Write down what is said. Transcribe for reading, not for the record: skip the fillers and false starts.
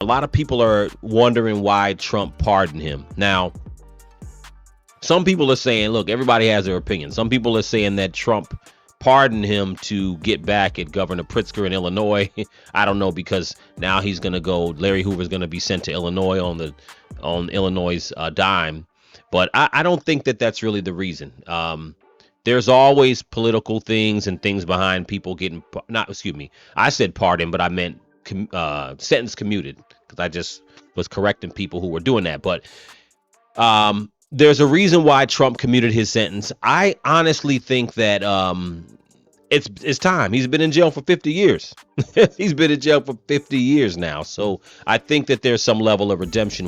A lot of people are wondering why Trump pardoned him. Now, some people are saying, look, everybody has their opinion. Some people are saying that Trump pardoned him to get back at Governor Pritzker in Illinois. I don't know, because now he's going to go, Larry Hoover is going to be sent to Illinois on Illinois' dime. But I don't think that that's really the reason. There's always political things and things behind people getting, I said pardon, but I meant sentence commuted, because I just was correcting people who were doing that. But there's a reason why Trump commuted his sentence. I honestly think that it's time. He's been in jail for 50 years. He's been in jail for 50 years now. So I think that there's some level of redemption